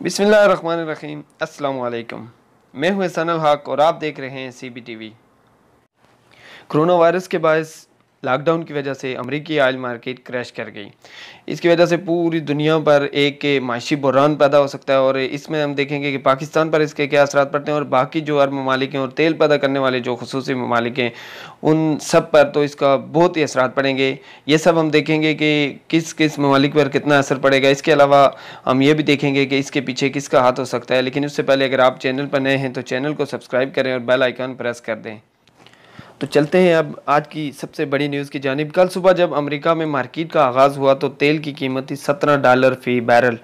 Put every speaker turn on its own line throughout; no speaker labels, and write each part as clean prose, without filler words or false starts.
बिस्मिल्लाहिर्रहमानिर्रहीम। अस्सलाम वालेकुम। मैं हूं एहसान अल हक और आप देख रहे हैं CBTV। कोरोना वायरस के बायस लॉकडाउन की वजह से अमेरिकी ऑयल मार्केट क्रैश कर गई। इसकी वजह से पूरी दुनिया पर एक माशी बहरान पैदा हो सकता है और इसमें हम देखेंगे कि पाकिस्तान पर इसके क्या असरात पड़ते हैं और बाकी जो अरब ममालिक हैं और तेल पैदा करने वाले जो खुसूसी ममालिक हैं उन सब पर तो इसका बहुत ही असरात पड़ेंगे। ये सब हम देखेंगे कि किस किस ममालिक पर कितना असर पड़ेगा। इसके अलावा हम ये भी देखेंगे कि इसके पीछे किसका हाथ हो सकता है। लेकिन उससे पहले अगर आप चैनल पर नए हैं तो चैनल को सब्सक्राइब करें और बेल आइकन प्रेस कर दें। तो चलते हैं अब आज की सबसे बड़ी न्यूज़ की जानिब। कल सुबह जब अमेरिका में मार्केट का आगाज़ हुआ तो तेल की कीमत थी $17 फी बैरल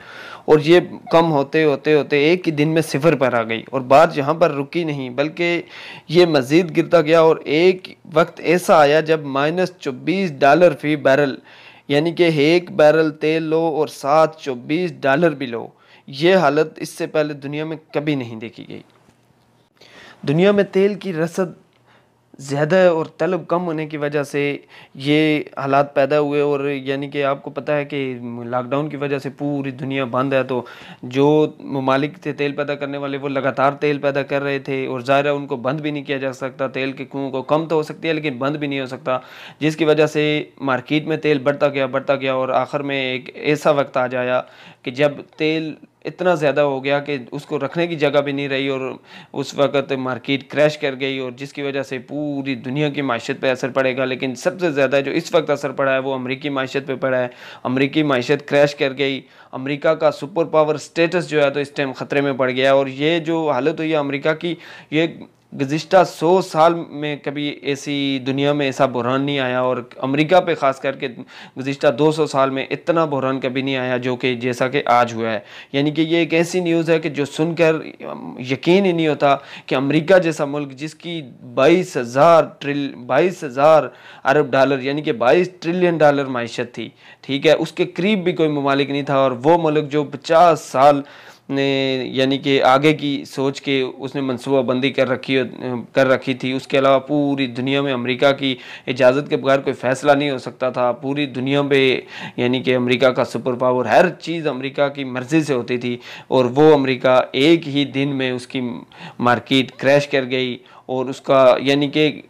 और ये कम होते होते होते एक ही दिन में सिफर पर आ गई और बात यहाँ पर रुकी नहीं बल्कि ये मज़ीद गिरता गया और एक वक्त ऐसा आया जब -$24 फी बैरल यानी कि एक बैरल तेल लो और साथ $24 भी लो। ये हालत इससे पहले दुनिया में कभी नहीं देखी गई। दुनिया में तेल की रसद ज़्यादा है और तलब कम होने की वजह से ये हालात पैदा हुए और यानी कि आपको पता है कि लॉकडाउन की वजह से पूरी दुनिया बंद है। तो जो ममालिक थे तेल पैदा करने वाले वो लगातार तेल पैदा कर रहे थे और ज़ाहिर है उनको बंद भी नहीं किया जा सकता। तेल के कुओं को कम तो हो सकती है लेकिन बंद भी नहीं हो सकता, जिसकी वजह से मार्केट में तेल बढ़ता गया और आखिर में एक ऐसा वक्त आ जाया कि जब तेल इतना ज़्यादा हो गया कि उसको रखने की जगह भी नहीं रही और उस वक़्त मार्केट क्रैश कर गई और जिसकी वजह से पूरी दुनिया की माइशत पे असर पड़ेगा। लेकिन सबसे ज़्यादा जो इस वक्त असर पड़ा है वो अमेरिकी माइशत पे पड़ा है। अमेरिकी माइशत क्रैश कर गई। अमेरिका का सुपर पावर स्टेटस जो है तो इस टाइम ख़तरे में पड़ गया और ये जो हालत हुई है अमेरिका की, ये गुज़िश्ता 100 साल में कभी ऐसी दुनिया में ऐसा बहरान नहीं आया और अमेरिका पे ख़ास करके गुज़िश्ता 200 साल में इतना बहरान कभी नहीं आया जो कि जैसा कि आज हुआ है। यानी कि ये एक ऐसी न्यूज़ है कि जो सुनकर यकीन ही नहीं होता कि अमेरिका जैसा मुल्क जिसकी 22,000 अरब डॉलर यानी कि $22 ट्रिलियन माइशत थी, ठीक है, उसके करीब भी कोई ममालिक नहीं था और वो मुल्क जो 50 साल ने यानी कि आगे की सोच के उसने मनसूबाबंदी कर रखी थी। उसके अलावा पूरी दुनिया में अमेरिका की इजाज़त के बगैर कोई फ़ैसला नहीं हो सकता था। पूरी दुनिया पे यानी कि अमेरिका का सुपर पावर, हर चीज़ अमेरिका की मर्ज़ी से होती थी और वो अमेरिका एक ही दिन में उसकी मार्केट क्रैश कर गई और उसका यानी कि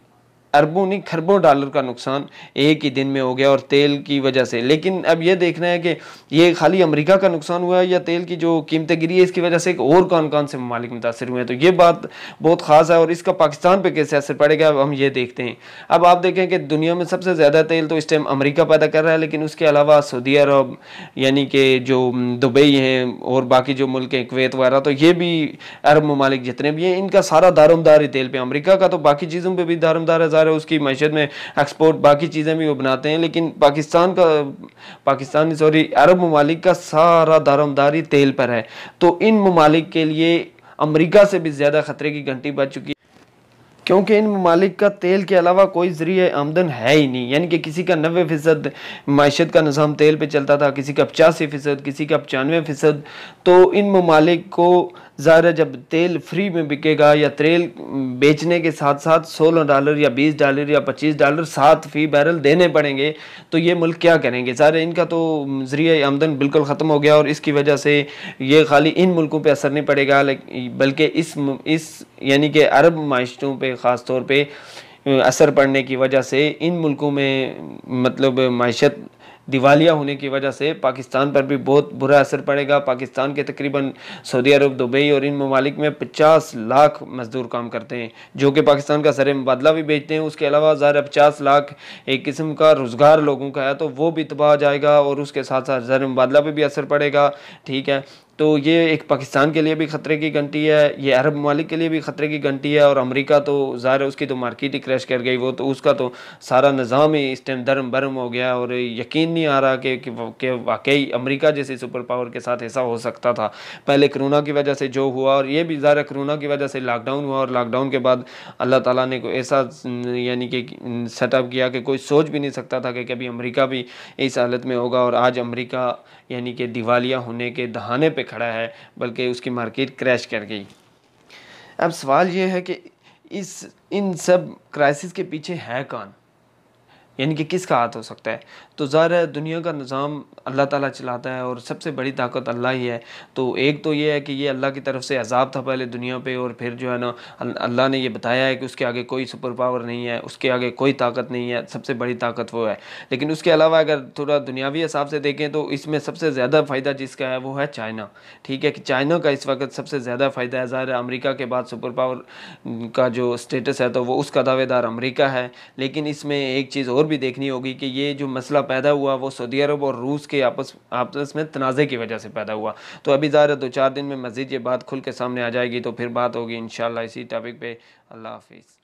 अरबों नहीं खरबों डॉलर का नुकसान एक ही दिन में हो गया और तेल की वजह से। लेकिन अब ये देखना है कि ये खाली अमेरिका का नुकसान हुआ है या तेल की जो कीमतें गिरी है इसकी वजह से और कौन कौन से ममालिक मुतासर हुए हैं। तो ये बात बहुत ख़ास है और इसका पाकिस्तान पे कैसे असर पड़ेगा अब हम ये देखते हैं। अब आप देखें कि दुनिया में सबसे ज़्यादा तेल तो इस टाइम अमेरिका पैदा कर रहा है, लेकिन उसके अलावा सऊदी अरब यानी कि जो दुबई हैं और बाकी जो मुल्क हैं कुवैत वगैरह, तो ये भी अरब ममालिक जितने भी हैं इनका सारा दारोमदार ही तेल पे। अमेरिका का तो बाकी चीज़ों पर भी दारोमदार है, उसकी मैशत में एक्सपोर्ट बाकी चीज़ें भी वो बनाते हैं, लेकिन अरब ममालिक का सारा दारोमदारी तेल पर है। तो इन ममालिक के लिए अमेरिका से भी ज़्यादा ख़तरे की घंटी बज चुकी है क्योंकि इन ममालिक का तेल के अलावा कोई ज़रिए आमदन है ही नहीं। यानी कि किसी का 90% माइशत का निज़ाम तेल पे चलता था, किसी का 85%, किसी का 95%। तो इन ममालिक को ज़ाहिर है जब तेल फ्री में बिकेगा या तेल बेचने के साथ साथ $16 या $20 या $25 साथ फी बैरल देने पड़ेंगे, तो ये मुल्क क्या करेंगे। ज़ाहिर है इनका तो ज़रिए आमदन बिल्कुल ख़त्म हो गया और इसकी वजह से ये खाली इन मुल्कों पे असर नहीं पड़ेगा बल्कि इस यानी कि अरब माइशतों पे ख़ास तौर पे असर पड़ने की वजह से इन मुल्कों में मतलब माइशत दिवालिया होने की वजह से पाकिस्तान पर भी बहुत बुरा असर पड़ेगा। पाकिस्तान के तकरीबन सऊदी अरब, दुबई और इन ममालिक में 50 लाख मजदूर काम करते हैं जो कि पाकिस्तान का ज़र मुबादला भी बेचते हैं। उसके अलावा ज़ाहिर 50 लाख एक किस्म का रोज़गार लोगों का है तो वो भी तबाह जाएगा और उसके साथ साथ ज़र मुबादला पर भी असर पड़ेगा, ठीक है। तो ये एक पाकिस्तान के लिए भी ख़तरे की घंटी है, ये अरब ममालिक के लिए भी ख़तरे की घंटी है और अमेरिका तो ज़ाहिर है उसकी तो मार्केट ही क्रैश कर गई, वो तो उसका तो सारा निज़ाम ही इस टाइम दरम बरम हो गया और यकीन नहीं आ रहा कि वाकई अमेरिका जैसे सुपर पावर के साथ ऐसा हो सकता था। पहले कोरोना की वजह से जो हुआ और ये भी ज़ाहिर है कोरोना की वजह से लॉकडाउन हुआ और लॉकडाउन के बाद अल्लाह ताला ने कोई ऐसा यानी कि सेटअप किया कि कोई सोच भी नहीं सकता था कि कभी अमेरिका भी इस हालत में होगा और आज अमेरिका यानी कि दिवालिया होने के दहाने पे खड़ा है, बल्कि उसकी मार्केट क्रैश कर गई। अब सवाल ये है कि इन सब क्राइसिस के पीछे है कौन। यानी कि किसका हाथ हो सकता है? तो ज़ाहिर है दुनिया का निज़ाम अल्लाह ताला चलाता है और सबसे बड़ी ताकत अल्लाह ही है। तो एक तो ये है कि ये अल्लाह की तरफ से अज़ाब था पहले दुनिया पे, और फिर जो है ना अल्लाह ने ये बताया है कि उसके आगे कोई सुपर पावर नहीं है, उसके आगे कोई ताकत नहीं है, सबसे बड़ी ताकत वो है। लेकिन उसके अलावा अगर थोड़ा दुनियावी हिसाब से देखें तो इसमें सबसे ज़्यादा फ़ायदा जिसका है वो है चाइना। ठीक है कि चाइना का इस वक्त सबसे ज़्यादा फ़ायदा है। ज़ाहिर है अमेरिका के बाद सुपर पावर का जो स्टेटस है तो वो उसका दावेदार अमेरिका है। लेकिन इसमें एक चीज़ और भी देखनी होगी कि ये जो मसला पैदा हुआ वो सऊदी अरब और रूस के आपस आपस में तनाज़े की वजह से पैदा हुआ। तो अभी ज़ाहिर है 2-4 दिन में मज़ीद ये बात खुल के सामने आ जाएगी, तो फिर बात होगी इंशाल्लाह इसी टॉपिक पे। अल्लाह हाफ़िज़।